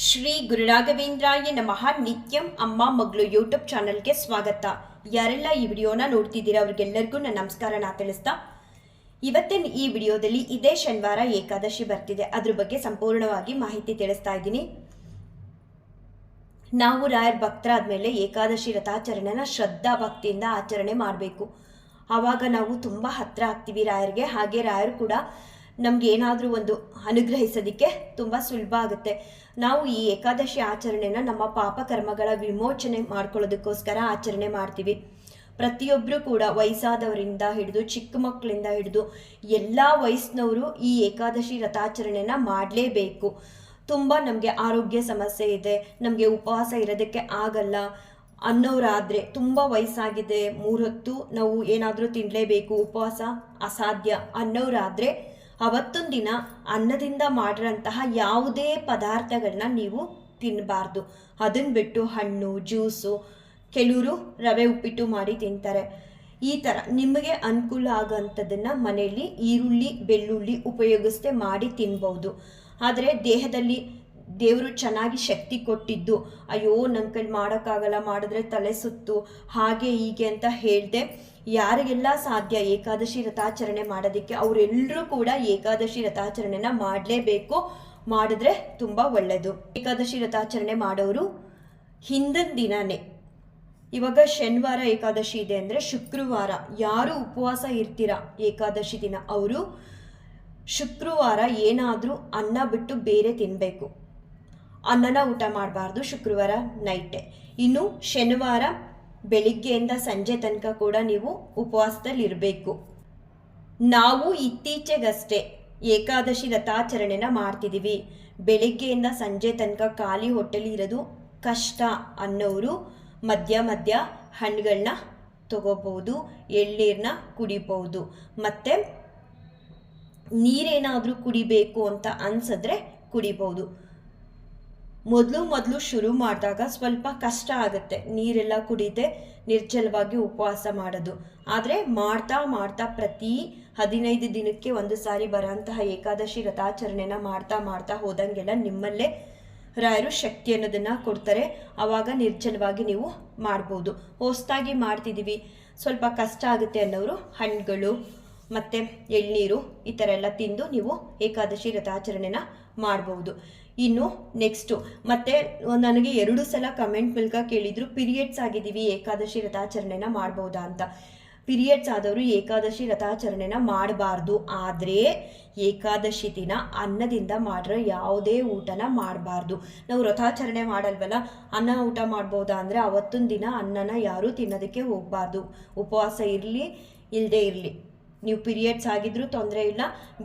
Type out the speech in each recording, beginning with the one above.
ಶ್ರೀ ಗುರುರಾಘವೇಂದ್ರಾಯ ನಮಃ. ನಿತ್ಯಂ ಅಮ್ಮ ಮಗಳು ಯೂಟ್ಯೂಬ್ ಚಾನಲ್ಗೆ ಸ್ವಾಗತ. ಯಾರೆಲ್ಲ ಈ ವಿಡಿಯೋನ ನೋಡ್ತಿದ್ದೀರಾ ಅವ್ರಿಗೆಲ್ಲರಿಗೂ ನನ್ನ ನಮಸ್ಕಾರನ ತಿಳಿಸ್ತಾ, ಇವತ್ತಿನ ಈ ವಿಡಿಯೋದಲ್ಲಿ ಇದೇ ಶನಿವಾರ ಏಕಾದಶಿ ಬರ್ತಿದೆ, ಅದ್ರ ಬಗ್ಗೆ ಸಂಪೂರ್ಣವಾಗಿ ಮಾಹಿತಿ ತಿಳಿಸ್ತಾ ಇದ್ದೀನಿ. ನಾವು ರಾಯರ ಭಕ್ತರಾದ್ಮೇಲೆ ಏಕಾದಶಿ ವ್ರತಾಚರಣೆನ ಶ್ರದ್ಧಾ ಭಕ್ತಿಯಿಂದ ಆಚರಣೆ ಮಾಡಬೇಕು. ಆವಾಗ ನಾವು ತುಂಬ ಹತ್ರ ಆಗ್ತೀವಿ ರಾಯರಿಗೆ. ಹಾಗೆ ರಾಯರು ಕೂಡ ನಮ್ಗೆ ಏನಾದರೂ ಒಂದು ಅನುಗ್ರಹಿಸೋದಕ್ಕೆ ತುಂಬ ಸುಲಭ ಆಗುತ್ತೆ. ನಾವು ಈ ಏಕಾದಶಿ ಆಚರಣೆನ ನಮ್ಮ ಪಾಪ ಕರ್ಮಗಳ ವಿಮೋಚನೆ ಮಾಡ್ಕೊಳ್ಳೋದಕ್ಕೋಸ್ಕರ ಆಚರಣೆ ಮಾಡ್ತೀವಿ. ಪ್ರತಿಯೊಬ್ಬರು ಕೂಡ ವಯಸ್ಸಾದವರಿಂದ ಹಿಡಿದು ಚಿಕ್ಕ ಮಕ್ಕಳಿಂದ ಹಿಡಿದು ಎಲ್ಲ ವಯಸ್ಸಿನವರು ಈ ಏಕಾದಶಿ ವ್ರತಾಚರಣೆನ ಮಾಡಲೇಬೇಕು. ತುಂಬ ನಮಗೆ ಆರೋಗ್ಯ ಸಮಸ್ಯೆ ಇದೆ, ನಮಗೆ ಉಪವಾಸ ಇರೋದಕ್ಕೆ ಆಗಲ್ಲ ಅನ್ನೋರಾದರೆ, ತುಂಬ ವಯಸ್ಸಾಗಿದೆ, 3 ಹೊತ್ತು ನಾವು ಏನಾದರೂ ತಿನ್ನಲೇಬೇಕು, ಉಪವಾಸ ಅಸಾಧ್ಯ ಅನ್ನೋರಾದರೆ ಅವತ್ತೊಂದು ದಿನ ಅನ್ನದಿಂದ ಮಾಡಿರೋಂತಹ ಯಾವುದೇ ಪದಾರ್ಥಗಳನ್ನ ನೀವು ತಿನ್ನಬಾರ್ದು. ಅದನ್ನು ಬಿಟ್ಟು ಹಣ್ಣು, ಜ್ಯೂಸು, ಕೆಲವರು ರವೆ ಉಪ್ಪಿಟ್ಟು ಮಾಡಿ ತಿಂತಾರೆ. ಈ ಥರ ನಿಮಗೆ ಅನುಕೂಲ ಆಗೋಂಥದ್ದನ್ನು ಮನೆಯಲ್ಲಿ ಈರುಳ್ಳಿ ಬೆಳ್ಳುಳ್ಳಿ ಉಪಯೋಗಿಸದೆ ಮಾಡಿ ತಿನ್ಬೋದು. ಆದರೆ ದೇಹದಲ್ಲಿ ದೇವರು ಚೆನ್ನಾಗಿ ಶಕ್ತಿ ಕೊಟ್ಟಿದ್ದು, ಅಯ್ಯೋ ನನ್ನ ಕೈಲಿ ಮಾಡೋಕ್ಕಾಗಲ್ಲ, ಮಾಡಿದ್ರೆ ತಲೆ ಸುತ್ತು, ಹಾಗೆ ಹೀಗೆ ಅಂತ ಹೇಳಿದೆ ಯಾರಿಗೆಲ್ಲ ಸಾಧ್ಯ ಏಕಾದಶಿ ವ್ರತಾಚರಣೆ ಮಾಡೋದಕ್ಕೆ ಅವರೆಲ್ಲರೂ ಕೂಡ ಏಕಾದಶಿ ವ್ರತಾಚರಣೆನ ಮಾಡಲೇಬೇಕು. ಮಾಡಿದ್ರೆ ತುಂಬ ಒಳ್ಳೆಯದು. ಏಕಾದಶಿ ವ್ರತಾಚರಣೆ ಮಾಡೋರು ಹಿಂದಿನ ದಿನನೇ, ಇವಾಗ ಶನಿವಾರ ಏಕಾದಶಿ ಇದೆ ಅಂದರೆ ಶುಕ್ರವಾರ ಯಾರು ಉಪವಾಸ ಇರ್ತೀರ ಏಕಾದಶಿ ದಿನ ಅವರು ಶುಕ್ರವಾರ ಏನಾದರೂ ಅನ್ನ ಬಿಟ್ಟು ಬೇರೆ ತಿನ್ನಬೇಕು. ಅನ್ನನ ಊಟ ಮಾಡಬಾರ್ದು ಶುಕ್ರವಾರ ನೈಟೇ. ಇನ್ನು ಶನಿವಾರ ಬೆಳಿಗ್ಗೆಯಿಂದ ಸಂಜೆ ತನಕ ಕೂಡ ನೀವು ಉಪವಾಸದಲ್ಲಿ ಇರಬೇಕು. ನಾವು ಇತ್ತೀಚೆಗಷ್ಟೇ ಏಕಾದಶಿ ವ್ರತಾಚರಣೆನ ಮಾಡ್ತಿದ್ದೀವಿ. ಬೆಳಿಗ್ಗೆಯಿಂದ ಸಂಜೆ ತನಕ ಖಾಲಿ ಹೊಟ್ಟೆಲಿ ಇರೋದು ಕಷ್ಟ ಅನ್ನೋರು ಮಧ್ಯ ಮಧ್ಯ ಹಣ್ಣುಗಳನ್ನ ತಗೋಬಹುದು, ಎಳ್ನೀರನ್ನ ಕುಡಿಬಹುದು. ಮತ್ತು ನೀರೇನಾದರೂ ಕುಡಿಬೇಕು ಅಂತ ಅನ್ಸಿದ್ರೆ ಕುಡಿಬೋದು. ಮೊದಲು ಶುರು ಮಾಡಿದಾಗ ಸ್ವಲ್ಪ ಕಷ್ಟ ಆಗುತ್ತೆ, ನೀರೆಲ್ಲ ಕುಡಿದೆ ನಿರ್ಜಲವಾಗಿ ಉಪವಾಸ ಮಾಡೋದು. ಆದರೆ ಮಾಡ್ತಾ ಮಾಡ್ತಾ ಪ್ರತಿ 15 ದಿನಕ್ಕೆ ಒಂದು ಸಾರಿ ಬರೋಂತಹ ಏಕಾದಶಿ ವ್ರತಾಚರಣೆನ ಮಾಡ್ತಾ ಹೋದಂಗೆಲ್ಲ ನಿಮ್ಮಲ್ಲೇ ರಾಯರು ಶಕ್ತಿ ಅನ್ನೋದನ್ನು ಕೊಡ್ತಾರೆ. ಆವಾಗ ನಿರ್ಜಲವಾಗಿ ನೀವು ಮಾಡ್ಬೋದು. ಹೊಸದಾಗಿ ಮಾಡ್ತಿದ್ದೀವಿ, ಸ್ವಲ್ಪ ಕಷ್ಟ ಆಗುತ್ತೆ ಅನ್ನೋರು ಹಣ್ಣುಗಳು ಮತ್ತು ಎಳ್ನೀರು ಈ ಥರ ಎಲ್ಲ ತಿಂದು ನೀವು ಏಕಾದಶಿ ವ್ರತಾಚರಣೆನ ಮಾಡ್ಬೋದು. ಇನ್ನು ನೆಕ್ಸ್ಟು ಮತ್ತೆ ನನಗೆ 2 ಸಲ ಕಮೆಂಟ್ ಮೂಲಕ ಕೇಳಿದ್ರು, ಪೀರಿಯಡ್ಸ್ ಆಗಿದ್ದೀವಿ ಏಕಾದಶಿ ವ್ರತಾಚರಣೆನ ಮಾಡ್ಬೋದಾ ಅಂತ. ಪೀರಿಯಡ್ಸ್ ಆದವರು ಏಕಾದಶಿ ವ್ರತಾಚರಣೆನ ಮಾಡಬಾರ್ದು. ಆದರೆ ಏಕಾದಶಿ ದಿನ ಅನ್ನದಿಂದ ಮಾಡಿರೋ ಯಾವುದೇ ಊಟನ ಮಾಡಬಾರ್ದು. ನಾವು ವ್ರತಾಚರಣೆ ಮಾಡಲ್ವಲ್ಲ, ಅನ್ನ ಊಟ ಮಾಡ್ಬೋದಾ ಅಂದರೆ ಅವತ್ತೊಂದು ದಿನ ಅನ್ನನ ಯಾರೂ ತಿನ್ನೋದಕ್ಕೆ ಹೋಗಬಾರ್ದು. ಉಪವಾಸ ಇರಲಿ ಇಲ್ಲದೇ ಇರಲಿ, ನೀವು ಪೀರಿಯಡ್ಸ್ ಆಗಿದ್ರೂ ತೊಂದರೆ ಇಲ್ಲ,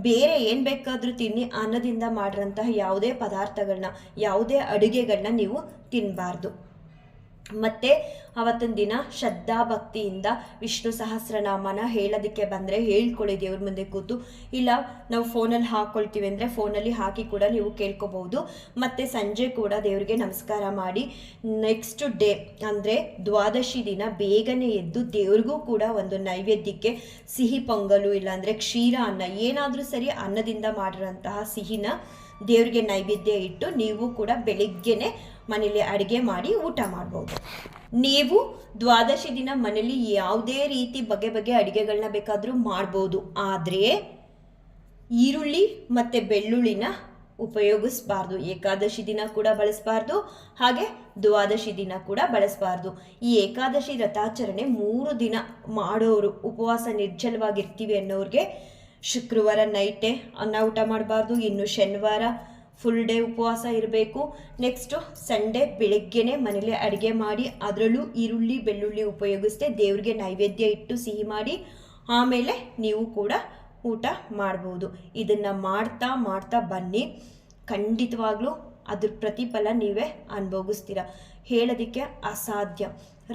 ಬೇರೆ ಏನು ಬೇಕಾದರೂ ತಿನ್ನಿ. ಅನ್ನದಿಂದ ಮಾಡಿರೋಂತಹ ಯಾವುದೇ ಪದಾರ್ಥಗಳನ್ನ ಯಾವುದೇ ಅಡುಗೆಗಳನ್ನ ನೀವು ತಿನ್ನಬಾರ್ದು. ಮತ್ತು ಅವತ್ತಿನ ದಿನ ಶ್ರದ್ಧಾ ಭಕ್ತಿಯಿಂದ ವಿಷ್ಣು ಸಹಸ್ರನಾಮನ ಹೇಳೋದಕ್ಕೆ ಬಂದರೆ ಹೇಳ್ಕೊಳ್ಳಿ ದೇವ್ರ ಮುಂದೆ ಕೂತು. ಇಲ್ಲ ನಾವು ಫೋನಲ್ಲಿ ಹಾಕ್ಕೊಳ್ತೀವಿ ಅಂದರೆ ಫೋನಲ್ಲಿ ಹಾಕಿ ಕೂಡ ನೀವು ಕೇಳ್ಕೊಬೋದು. ಮತ್ತು ಸಂಜೆ ಕೂಡ ದೇವರಿಗೆ ನಮಸ್ಕಾರ ಮಾಡಿ ನೆಕ್ಸ್ಟ್ ಡೇ ಅಂದರೆ ದ್ವಾದಶಿ ದಿನ ಬೇಗನೆ ಎದ್ದು ದೇವ್ರಿಗೂ ಕೂಡ ಒಂದು ನೈವೇದ್ಯಕ್ಕೆ ಸಿಹಿ ಪೊಂಗಲು ಇಲ್ಲಾಂದರೆ ಕ್ಷೀರ ಅನ್ನ ಏನಾದರೂ ಸರಿ ಅನ್ನದಿಂದ ಮಾಡಿರೋಂತಹ ಸಿಹಿನ ದೇವರಿಗೆ ನೈವೇದ್ಯ ಇಟ್ಟು ನೀವು ಕೂಡ ಬೆಳಿಗ್ಗೆನೆ ಮನೇಲಿ ಅಡುಗೆ ಮಾಡಿ ಊಟ ಮಾಡ್ಬೋದು. ನೀವು ದ್ವಾದಶಿ ದಿನ ಮನೇಲಿ ಯಾವುದೇ ರೀತಿ ಬಗೆ ಅಡುಗೆಗಳನ್ನ ಬೇಕಾದರೂ ಮಾಡ್ಬೋದು. ಆದರೆ ಈರುಳ್ಳಿ ಮತ್ತು ಬೆಳ್ಳುಳ್ಳಿನ ಉಪಯೋಗಿಸ್ಬಾರ್ದು. ಏಕಾದಶಿ ದಿನ ಕೂಡ ಬಳಸಬಾರ್ದು, ಹಾಗೆ ದ್ವಾದಶಿ ದಿನ ಕೂಡ ಬಳಸಬಾರ್ದು. ಈ ಏಕಾದಶಿ ವ್ರತಾಚರಣೆ 3 ದಿನ ಮಾಡೋರು, ಉಪವಾಸ ನಿರ್ಜಲವಾಗಿರ್ತೀವಿ ಅನ್ನೋರಿಗೆ ಶುಕ್ರವಾರ ನೈಟೇ ಅನ್ನ ಊಟ ಮಾಡಬಾರ್ದು. ಇನ್ನು ಶನಿವಾರ ಫುಲ್ ಡೇ ಉಪವಾಸ ಇರಬೇಕು. ನೆಕ್ಸ್ಟು ಸಂಡೇ ಬೆಳಗ್ಗೆನೆ ಮನೇಲಿ ಅಡುಗೆ ಮಾಡಿ ಅದರಲ್ಲೂ ಈರುಳ್ಳಿ ಬೆಳ್ಳುಳ್ಳಿ ಉಪಯೋಗಿಸದೆ ದೇವ್ರಿಗೆ ನೈವೇದ್ಯ ಇಟ್ಟು ಸಿಹಿ ಮಾಡಿ ಆಮೇಲೆ ನೀವು ಕೂಡ ಊಟ ಮಾಡ್ಬೋದು. ಇದನ್ನು ಮಾಡ್ತಾ ಬನ್ನಿ, ಖಂಡಿತವಾಗ್ಲೂ ಅದ್ರ ಪ್ರತಿಫಲ ನೀವೇ ಅನುಭವಿಸ್ತೀರ. ಹೇಳೋದಕ್ಕೆ ಅಸಾಧ್ಯ.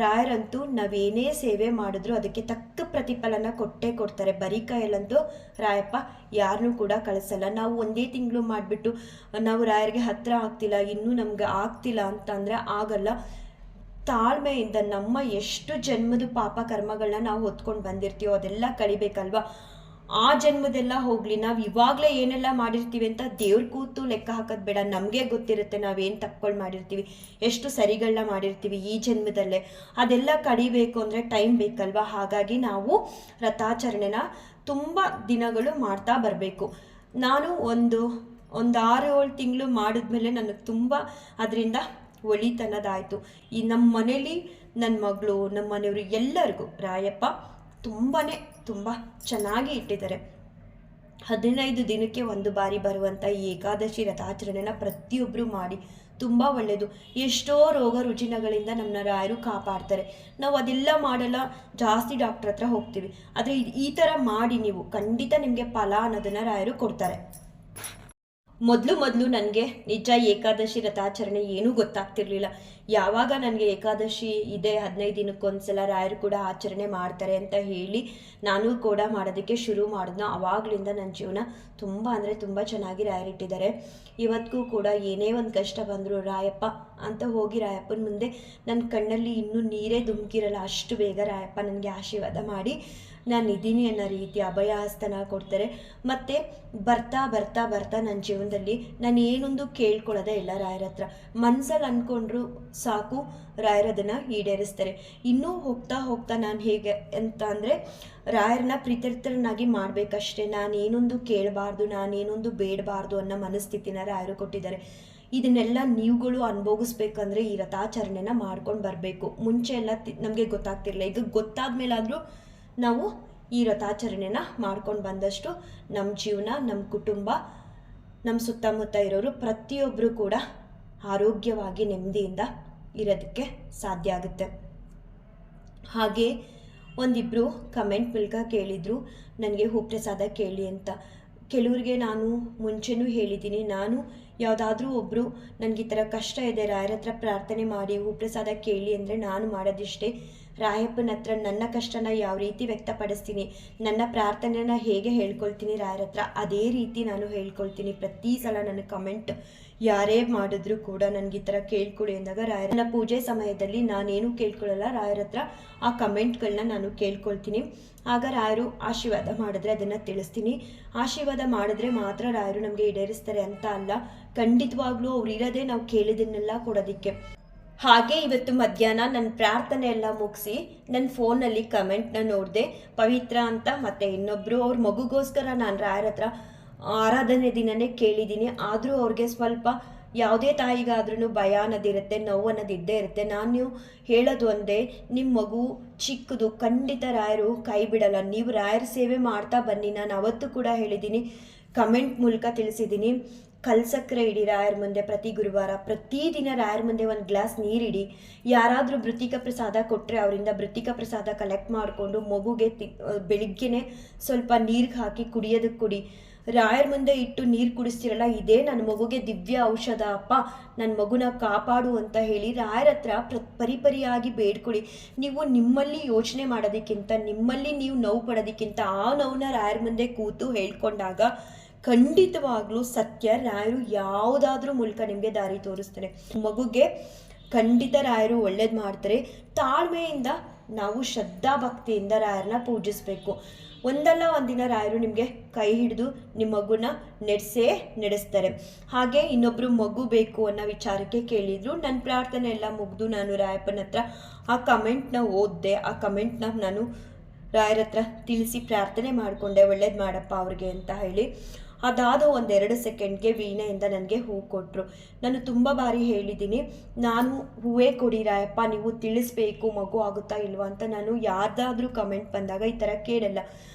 ರಾಯರಂತೂ ನಾವೇನೇ ಸೇವೆ ಮಾಡಿದ್ರು ಅದಕ್ಕೆ ತಕ್ಕ ಪ್ರತಿಫಲನ ಕೊಟ್ಟೇ ಕೊಡ್ತಾರೆ. ಬರೀ ಕೈಯಲ್ಲಂತೂ ರಾಯಪ್ಪ ಯಾರನ್ನೂ ಕೂಡ ಕಳಿಸಲ್ಲ. ನಾವು ಒಂದೇ ತಿಂಗಳು ಮಾಡಿಬಿಟ್ಟು ನಾವು ರಾಯರಿಗೆ ಹತ್ತಿರ ಆಗ್ತಿಲ್ಲ, ಇನ್ನೂ ನಮ್ಗೆ ಆಗ್ತಿಲ್ಲ ಅಂತಂದರೆ ಆಗಲ್ಲ. ತಾಳ್ಮೆಯಿಂದ ನಮ್ಮ ಎಷ್ಟು ಜನ್ಮದ ಪಾಪ ಕರ್ಮಗಳನ್ನ ನಾವು ಹೊತ್ಕೊಂಡು ಬಂದಿರ್ತೀವೋ ಅದೆಲ್ಲ ಕಳಿಬೇಕಲ್ವ. ಆ ಜನ್ಮದೆಲ್ಲ ಹೋಗಲಿ, ನಾವು ಇವಾಗಲೇ ಏನೆಲ್ಲ ಮಾಡಿರ್ತೀವಿ ಅಂತ ದೇವ್ರ ಕೂತು ಲೆಕ್ಕ ಹಾಕೋದು ಬೇಡ. ನಮಗೆ ಗೊತ್ತಿರುತ್ತೆ ನಾವೇನು ತಪ್ಪುಗಳು ಮಾಡಿರ್ತೀವಿ, ಎಷ್ಟು ಸರಿಗಳನ್ನ ಮಾಡಿರ್ತೀವಿ ಈ ಜನ್ಮದಲ್ಲೇ. ಅದೆಲ್ಲ ಕಡಿಬೇಕು ಅಂದರೆ ಟೈಮ್ ಬೇಕಲ್ವ. ಹಾಗಾಗಿ ನಾವು ರಥಾಚರಣೆನ ತುಂಬ ದಿನಗಳು ಮಾಡ್ತಾ ಬರಬೇಕು. ನಾನು ಒಂದು 6-7 ತಿಂಗಳು ಮಾಡಿದ್ಮೇಲೆ ನನಗೆ ತುಂಬ ಅದರಿಂದ ಒಳಿತನದಾಯಿತು. ಈ ನಮ್ಮ ಮನೇಲಿ ನನ್ನ ಮಗಳು, ನಮ್ಮ ಮನೆಯವರು ಎಲ್ಲರಿಗೂ ರಾಯಪ್ಪ ತುಂಬ ಚೆನ್ನಾಗಿ ಇಟ್ಟಿದ್ದಾರೆ. 15 ದಿನಕ್ಕೆ ಒಂದು ಬಾರಿ ಬರುವಂಥ ಈ ಏಕಾದಶಿ ರಥಾಚರಣೆನ ಪ್ರತಿಯೊಬ್ಬರು ಮಾಡಿ, ತುಂಬ ಒಳ್ಳೆಯದು. ಎಷ್ಟೋ ರೋಗ ರುಜಿನಗಳಿಂದ ನಮ್ಮನ್ನ ರಾಯರು ಕಾಪಾಡ್ತಾರೆ. ನಾವು ಅದೆಲ್ಲ ಮಾಡಲ್ಲ, ಜಾಸ್ತಿ ಡಾಕ್ಟ್ರ್ ಹತ್ರ ಹೋಗ್ತೀವಿ. ಆದರೆ ಈ ಥರ ಮಾಡಿ ನೀವು ಖಂಡಿತ ನಿಮಗೆ ಫಲ ಅನ್ನೋದನ್ನು ರಾಯರು ಕೊಡ್ತಾರೆ. ಮೊದಲು ನನಗೆ ನಿಜ ಏಕಾದಶಿ ರಥಾಚರಣೆ ಏನೂ ಗೊತ್ತಾಗ್ತಿರ್ಲಿಲ್ಲ. ಯಾವಾಗ ನನಗೆ ಏಕಾದಶಿ ಇದೆ 15 ದಿನಕ್ಕೊಂದ್ಸಲ ರಾಯರು ಕೂಡ ಆಚರಣೆ ಮಾಡ್ತಾರೆ ಅಂತ ಹೇಳಿ ನಾನು ಕೂಡ ಮಾಡೋದಕ್ಕೆ ಶುರು ಮಾಡಿದ್ನೋ, ಆವಾಗಲಿಂದ ನನ್ನ ಜೀವನ ತುಂಬ ಚೆನ್ನಾಗಿ ರಾಯರಿಟ್ಟಿದ್ದಾರೆ. ಇವತ್ತಿಗೂ ಕೂಡ ಏನೇ ಒಂದು ಕಷ್ಟ ಬಂದರೂ ರಾಯಪ್ಪ ಅಂತ ಹೋಗಿ ರಾಯಪ್ಪನ ಮುಂದೆ ನನ್ನ ಕಣ್ಣಲ್ಲಿ ಇನ್ನೂ ನೀರೇ ಧುಮುಕಿರಲ್ಲ, ಅಷ್ಟು ಬೇಗ ರಾಯಪ್ಪ ನನಗೆ ಆಶೀರ್ವಾದ ಮಾಡಿ ನಾನು ಇದ್ದೀನಿ ಅನ್ನೋ ರೀತಿ ಅಭಯಹಸ್ತನ ಕೊಡ್ತಾರೆ. ಮತ್ತು ಬರ್ತಾ ನನ್ನ ಜೀವನದಲ್ಲಿ ನಾನು ಏನೊಂದು ಕೇಳ್ಕೊಳ್ಳೋದೇ ಇಲ್ಲ ರಾಯರ ಹತ್ರ. ಮನ್ಸಲ್ಲಿ ಅಂದ್ಕೊಂಡ್ರು ಸಾಕು, ರಾಯರದನ್ನು ಈಡೇರಿಸ್ತಾರೆ. ಇನ್ನೂ ಹೋಗ್ತಾ ನಾನು ಹೇಗೆ ಅಂತ ಅಂದರೆ ರಾಯರನ್ನ ಪ್ರೀತಿರ್ತರನ್ನಾಗಿ ಮಾಡಬೇಕಷ್ಟೇ. ನಾನೇನೊಂದು ಕೇಳಬಾರ್ದು, ನಾನೇನೊಂದು ಬೇಡಬಾರ್ದು ಅನ್ನೋ ಮನಸ್ಥಿತಿನ ರಾಯರು ಕೊಟ್ಟಿದ್ದಾರೆ. ಇದನ್ನೆಲ್ಲ ನೀವುಗಳು ಅನುಭವಿಸ್ಬೇಕಂದ್ರೆ ಈ ರಥಾಚರಣೆನ ಮಾಡ್ಕೊಂಡು ಬರಬೇಕು. ಮುಂಚೆ ಎಲ್ಲ ನಮಗೆ ಗೊತ್ತಾಗ್ತಿರಲಿಲ್ಲ. ಈಗ ಗೊತ್ತಾದ ಮೇಲಾದರೂ ನಾವು ಈ ರಥಾಚರಣೆನ ಮಾಡ್ಕೊಂಡು ಬಂದಷ್ಟು ನಮ್ಮ ಜೀವನ, ನಮ್ಮ ಕುಟುಂಬ, ನಮ್ಮ ಸುತ್ತಮುತ್ತ ಇರೋರು ಪ್ರತಿಯೊಬ್ಬರು ಕೂಡ ಆರೋಗ್ಯವಾಗಿ ನೆಮ್ಮದಿಯಿಂದ ಇರೋದಕ್ಕೆ ಸಾಧ್ಯ ಆಗುತ್ತೆ. ಹಾಗೆ ಒಂದಿಬ್ಬರು ಕಮೆಂಟ್ ಮೂಲಕ ಕೇಳಿದರು ನನಗೆ ಹೂಪ್ರಸಾದ ಕೇಳಿ ಅಂತ. ಕೆಲವ್ರಿಗೆ ನಾನು ಮುಂಚೆನೂ ಹೇಳಿದ್ದೀನಿ, ನಾನು ಯಾವುದಾದ್ರೂ ಒಬ್ಬರು ನನಗೆ ಈ ಥರ ಕಷ್ಟ ಇದೆ, ರಾಯರ ಹತ್ರ ಪ್ರಾರ್ಥನೆ ಮಾಡಿ ಹೂಪ್ರಸಾದ ಕೇಳಿ ಅಂದರೆ ನಾನು ಮಾಡೋದಿಷ್ಟೇ. ರಾಯಪ್ಪನ ಹತ್ರ ನನ್ನ ಕಷ್ಟನ ಯಾವ ರೀತಿ ವ್ಯಕ್ತಪಡಿಸ್ತೀನಿ, ನನ್ನ ಪ್ರಾರ್ಥನೆನ ಹೇಗೆ ಹೇಳ್ಕೊಳ್ತೀನಿ ರಾಯರ ಹತ್ರ, ಅದೇ ರೀತಿ ನಾನು ಹೇಳ್ಕೊಳ್ತೀನಿ. ಪ್ರತಿ ಸಲ ನನ್ನ ಕಮೆಂಟ್ ಯಾರೇ ಮಾಡಿದ್ರು ಕೂಡ ನನಗೆ ಈ ಥರ ಕೇಳ್ಕೊಳ್ಳಿ ಅಂದಾಗ ರಾಯರನ್ನ ಪೂಜೆ ಸಮಯದಲ್ಲಿ ನಾನೇನು ಕೇಳ್ಕೊಳ್ಳಲ್ಲ, ರಾಯರ ಹತ್ರ ಆ ಕಮೆಂಟ್ಗಳನ್ನ ನಾನು ಕೇಳ್ಕೊಳ್ತೀನಿ. ಆಗ ರಾಯರು ಆಶೀರ್ವಾದ ಮಾಡಿದ್ರೆ ಅದನ್ನು ತಿಳಿಸ್ತೀನಿ. ಆಶೀರ್ವಾದ ಮಾಡಿದ್ರೆ ಮಾತ್ರ ರಾಯರು ನಮಗೆ ಈಡೇರಿಸ್ತಾರೆ ಅಂತ ಅಲ್ಲ, ಖಂಡಿತವಾಗ್ಲೂ ಅವ್ರು ಇರೋದೇ ನಾವು ಕೇಳಿದ್ದನ್ನೆಲ್ಲ ಕೊಡೋದಕ್ಕೆ. ಹಾಗೆ ಇವತ್ತು ಮಧ್ಯಾಹ್ನ ನನ್ನ ಪ್ರಾರ್ಥನೆ ಎಲ್ಲ ಮುಗಿಸಿ ನನ್ನ ಫೋನಲ್ಲಿ ಕಮೆಂಟ್ನ ನೋಡಿದೆ. ಪವಿತ್ರ ಅಂತ ಮತ್ತು ಇನ್ನೊಬ್ಬರು ಅವ್ರ ಮಗುಗೋಸ್ಕರ ನಾನು ರಾಯರ ಹತ್ರ ಆರಾಧನೆ ದಿನವೇ ಕೇಳಿದ್ದೀನಿ. ಆದರೂ ಅವ್ರಿಗೆ ಸ್ವಲ್ಪ ಯಾವುದೇ ತಾಯಿಗಾದ್ರೂ ಭಯ ಅನ್ನೋದಿರುತ್ತೆ, ನೋವು ಅನ್ನೋದಿದ್ದೇ ಇರುತ್ತೆ. ನಾನು ಹೇಳೋದು ಒಂದೇ, ನಿಮ್ಮ ಮಗು ಚಿಕ್ಕದು, ಖಂಡಿತ ರಾಯರು ಕೈ ಬಿಡಲ್ಲ. ನೀವು ರಾಯರ ಸೇವೆ ಮಾಡ್ತಾ ಬನ್ನಿ. ನಾನು ಅವತ್ತು ಕೂಡ ಹೇಳಿದ್ದೀನಿ, ಕಮೆಂಟ್ ಮೂಲಕ ತಿಳಿಸಿದ್ದೀನಿ. ಕಲ್ಸಕ್ಕರೆ ಇಡಿ ರಾಯರ ಮುಂದೆ ಪ್ರತಿ ಗುರುವಾರ, ಪ್ರತಿದಿನ ರಾಯರ ಮುಂದೆ ಒಂದು ಗ್ಲಾಸ್ ನೀರಿಡಿ. ಯಾರಾದರೂ ಬೃತ್ತಿಕ ಪ್ರಸಾದ ಕೊಟ್ಟರೆ ಅವರಿಂದ ಬೃತ್ತಿಕ ಪ್ರಸಾದ ಕಲೆಕ್ಟ್ ಮಾಡಿಕೊಂಡು ಮಗುಗೆ ಬೆಳಿಗ್ಗೆನೆ ಸ್ವಲ್ಪ ನೀರಿಗೆ ಹಾಕಿ ಕುಡಿಯೋದಕ್ಕೆ ಕೊಡಿ. ರಾಯರ ಮುಂದೆ ಇಟ್ಟು ನೀರು ಕುಡಿಸ್ತಿರಲ್ಲ, ಇದೇ ನನ್ನ ಮಗುಗೆ ದಿವ್ಯ ಔಷಧ ಅಪ್ಪ, ನನ್ನ ಮಗುನ ಕಾಪಾಡು ಅಂತ ಹೇಳಿ ರಾಯರ ಹತ್ರ ಪರಿಪರಿಯಾಗಿ ಬೇಡ್ಕೊಳ್ಳಿ. ನೀವು ನಿಮ್ಮಲ್ಲಿ ಯೋಚನೆ ಮಾಡೋದಕ್ಕಿಂತ, ನಿಮ್ಮಲ್ಲಿ ನೀವು ನೋವು ಪಡೋದಕ್ಕಿಂತ ಆ ನೋವನ್ನ ರಾಯರ ಮುಂದೆ ಕೂತು ಹೇಳ್ಕೊಂಡಾಗ ಖಂಡಿತವಾಗ್ಲೂ ಸತ್ಯ ರಾಯರು ಯಾವುದಾದ್ರೂ ಮೂಲಕ ನಿಮಗೆ ದಾರಿ ತೋರಿಸ್ತಾರೆ. ಮಗುಗೆ ಖಂಡಿತ ರಾಯರು ಒಳ್ಳೇದು ಮಾಡ್ತಾರೆ. ತಾಳ್ಮೆಯಿಂದ ನಾವು ಶ್ರದ್ಧಾ ಭಕ್ತಿಯಿಂದ ರಾಯರನ್ನ ಪೂಜಿಸಬೇಕು. ಒಂದಲ್ಲ ಒಂದಿನ ರಾಯರು ನಿಮಗೆ ಕೈ ಹಿಡಿದು ನಿಮ್ಮ ಮಗುನ ನಡೆಸ್ತಾರೆ. ಹಾಗೆ ಇನ್ನೊಬ್ಬರು ಮಗು ಬೇಕು ಅನ್ನೋ ವಿಚಾರಕ್ಕೆ ಕೇಳಿದ್ರು. ನನ್ನ ಪ್ರಾರ್ಥನೆ ಎಲ್ಲ ಮುಗಿದು ನಾನು ರಾಯಪ್ಪನ ಹತ್ರ ಆ ಕಮೆಂಟ್ನ ಓದಿದೆ. ಆ ಕಮೆಂಟ್ನ ನಾನು ರಾಯರ ಹತ್ರ ತಿಳಿಸಿ ಪ್ರಾರ್ಥನೆ ಮಾಡಿಕೊಂಡೆ, ಒಳ್ಳೇದು ಮಾಡಪ್ಪ ಅವ್ರಿಗೆ ಅಂತ ಹೇಳಿ. ಅದಾದ 1-2 ಸೆಕೆಂಡ್ಗೆ ವೀಣೆಯಿಂದ ನನಗೆ ಹೂ ಕೊಟ್ಟರು. ನಾನು ತುಂಬ ಬಾರಿ ಹೇಳಿದ್ದೀನಿ, ನಾನು ಹೂವೇ ಕೊಡಿ ರಾಯಪ್ಪ, ನೀವು ತಿಳಿಸ್ಬೇಕು ಮಗು ಆಗುತ್ತಾ ಇಲ್ವಾ ಅಂತ. ನಾನು ಯಾರ್ದಾದ್ರೂ ಕಮೆಂಟ್ ಬಂದಾಗ ಈ ಥರ ಕೇಳಲ್ಲ.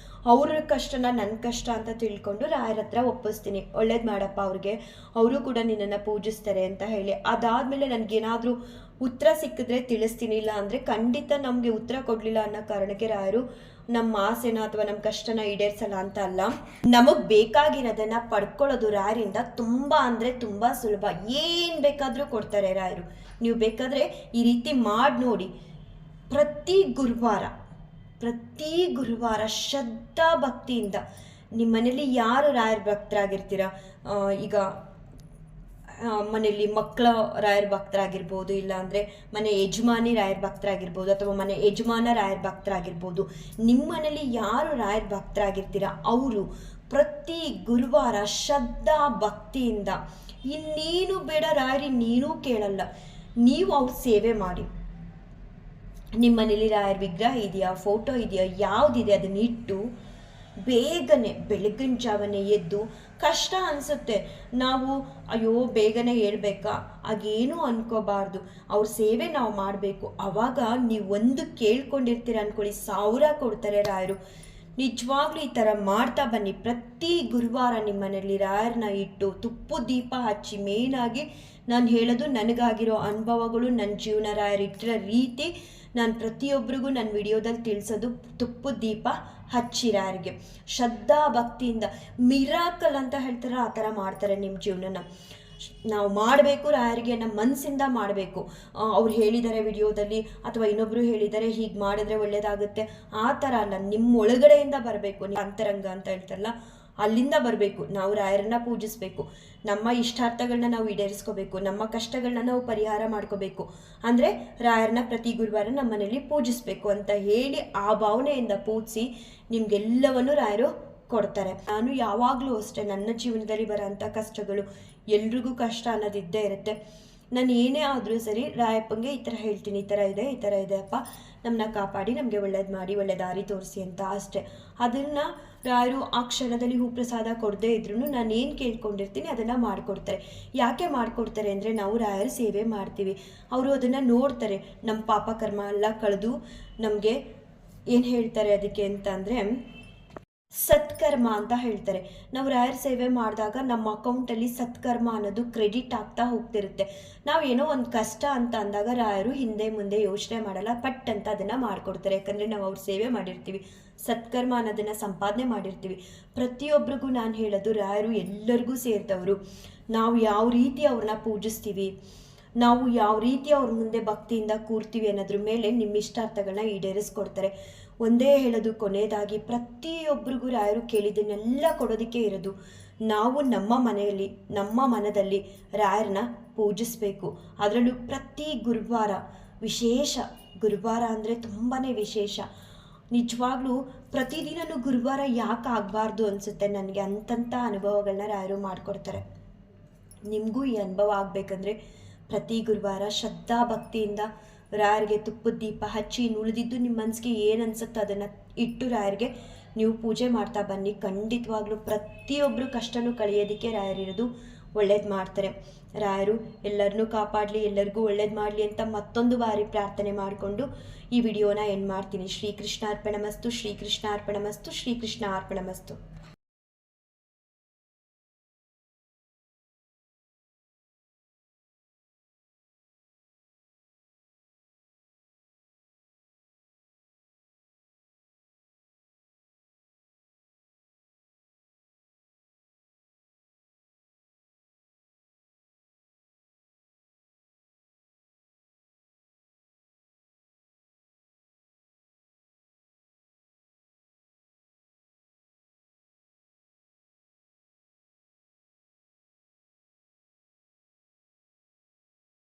ಅವ್ರ ಕಷ್ಟನ ನನ್ನ ಕಷ್ಟ ಅಂತ ತಿಳ್ಕೊಂಡು ರಾಯರ ಹತ್ರ ಒಪ್ಪಿಸ್ತೀನಿ, ಒಳ್ಳೇದು ಮಾಡಪ್ಪ ಅವ್ರಿಗೆ, ಅವರು ಕೂಡ ನಿನ್ನನ್ನು ಪೂಜಿಸ್ತಾರೆ ಅಂತ ಹೇಳಿ. ಅದಾದಮೇಲೆ ನನಗೇನಾದರೂ ಉತ್ತರ ಸಿಕ್ಕಿದ್ರೆ ತಿಳಿಸ್ತೀನಿ, ಇಲ್ಲ ಅಂದರೆ ಖಂಡಿತ ನಮಗೆ ಉತ್ತರ ಕೊಡಲಿಲ್ಲ ಅನ್ನೋ ಕಾರಣಕ್ಕೆ ರಾಯರು ನಮ್ಮ ಆಸೆನ ಅಥವಾ ನಮ್ಮ ಕಷ್ಟನ ಈಡೇರಿಸಲ್ಲ ಅಂತ ಅಲ್ಲ. ನಮಗೆ ಬೇಕಾಗಿರೋದನ್ನು ಪಡ್ಕೊಳ್ಳೋದು ರಾಯರಿಂದ ತುಂಬ ಸುಲಭ. ಏನು ಬೇಕಾದರೂ ಕೊಡ್ತಾರೆ ರಾಯರು. ನೀವು ಬೇಕಾದರೆ ಈ ರೀತಿ ಮಾಡಿ ನೋಡಿ. ಪ್ರತಿ ಗುರುವಾರ ಶ್ರದ್ಧಾ ಭಕ್ತಿಯಿಂದ ನಿಮ್ಮ ಮನೇಲಿ ಯಾರು ರಾಯರ ಭಕ್ತರಾಗಿರ್ತೀರ, ಈಗ ಮನೆಯಲ್ಲಿ ಮಕ್ಕಳ ರಾಯರ ಭಕ್ತರಾಗಿರ್ಬೋದು, ಇಲ್ಲಾಂದರೆ ಮನೆ ಯಜಮಾನಿ ರಾಯರ ಭಕ್ತರಾಗಿರ್ಬೋದು, ಅಥವಾ ಮನೆ ಯಜಮಾನ ರಾಯರ ಭಕ್ತರಾಗಿರ್ಬೋದು. ನಿಮ್ಮ ಮನೇಲಿ ಯಾರು ರಾಯರ ಭಕ್ತರಾಗಿರ್ತೀರ ಅವರು ಪ್ರತಿ ಗುರುವಾರ ಶ್ರದ್ಧಾ ಭಕ್ತಿಯಿಂದ, ಇನ್ನೇನು ಬೇಡ ರಾಯರಿ ನೀನೂ ಕೇಳಲ್ಲ, ನೀವು ಅವ್ರ ಸೇವೆ ಮಾಡಿ. ನಿಮ್ಮ ಮನೇಲಿ ರಾಯರ ವಿಗ್ರಹ ಇದೆಯಾ, ಫೋಟೋ ಇದೆಯಾ, ಯಾವುದಿದೆ ಅದನ್ನ ಇಟ್ಟು ಬೇಗನೆ ಬೆಳಗಿನ ಜಾವನೆ ಎದ್ದು, ಕಷ್ಟ ಅನಿಸುತ್ತೆ ನಾವು ಅಯ್ಯೋ ಬೇಗನೆ ಹೇಳ್ಬೇಕಾ, ಹಾಗೇನೂ ಅನ್ಕೋಬಾರ್ದು, ಅವ್ರ ಸೇವೆ ನಾವು ಮಾಡಬೇಕು. ಆವಾಗ ನೀವು ಒಂದು ಕೇಳ್ಕೊಂಡಿರ್ತೀರ ಅಂದ್ಕೊಳ್ಳಿ, 1000 ಕೊಡ್ತಾರೆ ರಾಯರು. ನಿಜವಾಗ್ಲೂ ಈ ಥರ ಮಾಡ್ತಾ ಬನ್ನಿ. ಪ್ರತಿ ಗುರುವಾರ ನಿಮ್ಮ ಮನೆಯಲ್ಲಿ ರಾಯರನ್ನ ಇಟ್ಟು ತುಪ್ಪದ ದೀಪ ಹಚ್ಚಿ, ಮೇಯ್ನಾಗಿ ನಾನು ಹೇಳೋದು ನನಗಾಗಿರೋ ಅನುಭವಗಳು, ನನ್ನ ಜೀವನ ರಾಯರು ಇಟ್ಟಿರೋ ರೀತಿ, ನಾನು ಪ್ರತಿಯೊಬ್ಬರಿಗೂ ನನ್ನ ವಿಡಿಯೋದಲ್ಲಿ ತಿಳಿಸೋದು ತುಪ್ಪದ ದೀಪ ಹಚ್ಚಿ ರಾಯರಿಗೆ ಶ್ರದ್ಧಾ ಭಕ್ತಿಯಿಂದ. ಮಿರಾಕಲ್ ಅಂತ ಹೇಳ್ತಾರೆ, ಆ ಥರ ಮಾಡ್ತಾರೆ ನಿಮ್ಮ ಜೀವನನ. ನಾವು ಮಾಡಬೇಕು ರಾಯರಿಗೆ, ನಮ್ಮ ಮನಸ್ಸಿಂದ ಮಾಡಬೇಕು. ಅವ್ರು ಹೇಳಿದ್ದಾರೆ ವಿಡಿಯೋದಲ್ಲಿ, ಅಥವಾ ಇನ್ನೊಬ್ಬರು ಹೇಳಿದ್ದಾರೆ ಹೀಗೆ ಮಾಡಿದ್ರೆ ಒಳ್ಳೆಯದಾಗುತ್ತೆ, ಆ ಥರ ಅಲ್ಲ. ನಿಮ್ಮ ಒಳಗಡೆಯಿಂದ ಬರಬೇಕು. ಅಂತರಂಗ ಅಂತ ಹೇಳ್ತಾರಲ್ಲ, ಅಲ್ಲಿಂದ ಬರಬೇಕು. ನಾವು ರಾಯರನ್ನ ಪೂಜಿಸಬೇಕು, ನಮ್ಮ ಇಷ್ಟಾರ್ಥಗಳನ್ನ ನಾವು ಈಡೇರಿಸ್ಕೋಬೇಕು, ನಮ್ಮ ಕಷ್ಟಗಳನ್ನ ನಾವು ಪರಿಹಾರ ಮಾಡ್ಕೋಬೇಕು. ಅಂದರೆ ರಾಯರನ್ನ ಪ್ರತಿ ಗುರುವಾರ ನಮ್ಮ ಮನೇಲಿ ಪೂಜಿಸಬೇಕು ಅಂತ ಹೇಳಿ ಆ ಭಾವನೆಯಿಂದ ಪೂಜಿಸಿ ನಿಮ್ಗೆಲ್ಲವನ್ನು ರಾಯರು ಕೊಡ್ತಾರೆ. ನಾನು ಯಾವಾಗಲೂ ಅಷ್ಟೇ, ನನ್ನ ಜೀವನದಲ್ಲಿ ಬರೋಂಥ ಕಷ್ಟಗಳು, ಎಲ್ರಿಗೂ ಕಷ್ಟ ಅನ್ನೋದಿದ್ದೇ ಇರುತ್ತೆ. ನಾನು ಏನೇ ಆದರೂ ಸರಿ ರಾಯಪ್ಪಂಗೆ ಈ ಥರ ಹೇಳ್ತೀನಿ, ಈ ಥರ ಇದೆ ಅಪ್ಪ, ನಮ್ಮನ್ನ ಕಾಪಾಡಿ, ನಮಗೆ ಒಳ್ಳೇದು ಮಾಡಿ, ಒಳ್ಳೆ ದಾರಿ ತೋರಿಸಿ ಅಂತ ಅಷ್ಟೇ. ಅದನ್ನು ರಾಯರು ಆ ಕ್ಷಣದಲ್ಲಿ ಹೂಪ್ರಸಾದ ಕೊಡದೇ ಇದ್ರೂ ನಾನು ಏನು ಕೇಳ್ಕೊಂಡಿರ್ತೀನಿ ಅದನ್ನು ಮಾಡಿಕೊಡ್ತಾರೆ. ಯಾಕೆ ಮಾಡಿಕೊಡ್ತಾರೆ ಅಂದರೆ, ನಾವು ರಾಯರ ಸೇವೆ ಮಾಡ್ತೀವಿ, ಅವರು ಅದನ್ನು ನೋಡ್ತಾರೆ. ನಮ್ಮ ಪಾಪ ಕರ್ಮ ಎಲ್ಲ ಕಳೆದು ನಮಗೆ ಏನು ಹೇಳ್ತಾರೆ ಅದಕ್ಕೆ ಅಂತ ಅಂದರೆ ಸತ್ಕರ್ಮ ಅಂತ ಹೇಳ್ತಾರೆ. ನಾವು ರಾಯರ ಸೇವೆ ಮಾಡಿದಾಗ ನಮ್ಮ ಅಕೌಂಟಲ್ಲಿ ಸತ್ಕರ್ಮ ಅನ್ನೋದು ಕ್ರೆಡಿಟ್ ಆಗ್ತಾ ಹೋಗ್ತಿರುತ್ತೆ. ನಾವೇನೋ ಒಂದು ಕಷ್ಟ ಅಂತ ಅಂದಾಗ ರಾಯರು ಹಿಂದೆ ಮುಂದೆ ಯೋಚನೆ ಮಾಡಲ್ಲ, ಪಟ್ ಅಂತ ಅದನ್ನು ಮಾಡಿಕೊಡ್ತಾರೆ. ಯಾಕಂದರೆ ನಾವು ಅವ್ರ ಸೇವೆ ಮಾಡಿರ್ತೀವಿ, ಸತ್ಕರ್ಮ ಅನ್ನೋದನ್ನು ಸಂಪಾದನೆ ಮಾಡಿರ್ತೀವಿ. ಪ್ರತಿಯೊಬ್ಬರಿಗೂ ನಾನು ಹೇಳೋದು, ರಾಯರು ಎಲ್ಲರಿಗೂ ಸೇರಿದವರು. ನಾವು ಯಾವ ರೀತಿ ಅವ್ರನ್ನ ಪೂಜಿಸ್ತೀವಿ, ನಾವು ಯಾವ ರೀತಿ ಅವ್ರ ಮುಂದೆ ಭಕ್ತಿಯಿಂದ ಕೂರ್ತೀವಿ ಅನ್ನೋದ್ರ ಮೇಲೆ ನಿಮ್ಮ ಇಷ್ಟಾರ್ಥಗಳನ್ನ ಈಡೇರಿಸ್ಕೊಡ್ತಾರೆ. ಒಂದೇ ಹೇಳೋದು ಕೊನೆಯದಾಗಿ, ಪ್ರತಿಯೊಬ್ಬರಿಗೂ ರಾಯರು ಕೇಳಿದ್ದನ್ನೆಲ್ಲ ಕೊಡೋದಕ್ಕೆ ಇರೋದು. ನಾವು ನಮ್ಮ ಮನೆಯಲ್ಲಿ, ನಮ್ಮ ಮನದಲ್ಲಿ ರಾಯರನ್ನ ಪೂಜಿಸಬೇಕು. ಅದರಲ್ಲೂ ಪ್ರತಿ ಗುರುವಾರ ವಿಶೇಷ. ಗುರುವಾರ ಅಂದರೆ ತುಂಬಾ ವಿಶೇಷ. ನಿಜವಾಗ್ಲೂ ಪ್ರತಿದಿನವೂ ಗುರುವಾರ ಯಾಕೆ ಆಗಬಾರ್ದು ಅನಿಸುತ್ತೆ ನನಗೆ. ಅಂತಂಥ ಅನುಭವಗಳನ್ನ ರಾಯರು ಮಾಡಿಕೊಡ್ತಾರೆ. ನಿಮಗೂ ಈ ಅನುಭವ ಆಗಬೇಕಂದ್ರೆ ಪ್ರತಿ ಗುರುವಾರ ಶ್ರದ್ಧಾ ಭಕ್ತಿಯಿಂದ ರಾಯರಿಗೆ ತುಪ್ಪದ ದೀಪ ಹಚ್ಚಿ, ಉಳಿದಿದ್ದು ನಿಮ್ಮ ಮನಸ್ಸಿಗೆ ಏನು ಅನಿಸುತ್ತೋ ಅದನ್ನು ಇಟ್ಟು ರಾಯರಿಗೆ ನೀವು ಪೂಜೆ ಮಾಡ್ತಾ ಬನ್ನಿ. ಖಂಡಿತವಾಗ್ಲೂ ಪ್ರತಿಯೊಬ್ಬರು ಕಷ್ಟನೂ ಕಳೆಯೋದಕ್ಕೆ ರಾಯರಿರೋದು. ಒಳ್ಳೇದು ಮಾಡ್ತಾರೆ ರಾಯರು. ಎಲ್ಲರನ್ನೂ ಕಾಪಾಡಲಿ, ಎಲ್ಲರಿಗೂ ಒಳ್ಳೇದು ಮಾಡಲಿ ಅಂತ ಮತ್ತೊಂದು ಬಾರಿ ಪ್ರಾರ್ಥನೆ ಮಾಡಿಕೊಂಡು ಈ ವಿಡಿಯೋನ ಎಂಡ್ ಮಾಡ್ತೀನಿ. ಶ್ರೀಕೃಷ್ಣಾರ್ಪಣಮಸ್ತು, ಶ್ರೀಕೃಷ್ಣಾರ್ಪಣಮಸ್ತು, ಶ್ರೀಕೃಷ್ಣ ಅರ್ಪಣಮಸ್ತು.